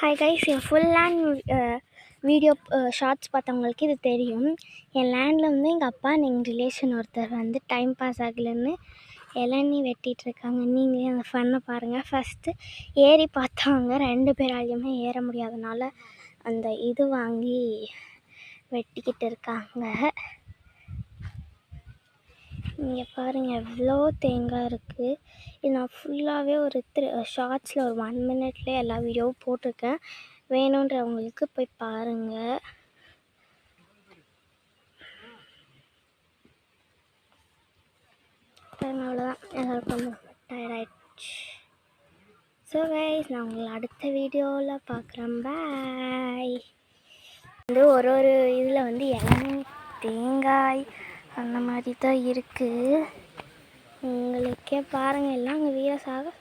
Hi guys, என் full land video shorts பார்த்தவங்களுக்கு இது தெரியும். என் லேண்டில் வந்து எங்கள் அப்பா எங்கள் ரிலேஷன் ஒருத்தர் வந்து டைம் பாஸ் ஆகலைன்னு இளநீ வெட்டிகிட்ருக்காங்க. நீங்களே அந்த ஃபன்னை பாருங்கள். ஃபஸ்ட்டு ஏறி பார்த்தவங்க 2 பேராலையுமே ஏற முடியாதனால அந்த இது வாங்கி வெட்டிக்கிட்டு இருக்காங்க. இங்கே பாருங்கள் எவ்வளோ தேங்காய் இருக்குது. இது நான் ஃபுல்லாகவே ஒரு ஷார்ட்ஸில் ஒரு 1 மினிட்லேயே எல்லா வீடியோவும் போட்டிருக்கேன். வேணுன்றவங்களுக்கு போய் பாருங்கள். அவ்வளோதான், எல்லாருக்கும் டயர்ட் ஆயிடுச்சு. ஸோ கைஸ், நான் உங்களை அடுத்த வீடியோவில் பார்க்குறேன். பாய். வந்து ஒரு இதில் வந்து இளநீ, தேங்காய் அந்த மாதிரி தான் இருக்குது. உங்களுக்கே பாருங்கள். எல்லாம் அங்கே வீர சாக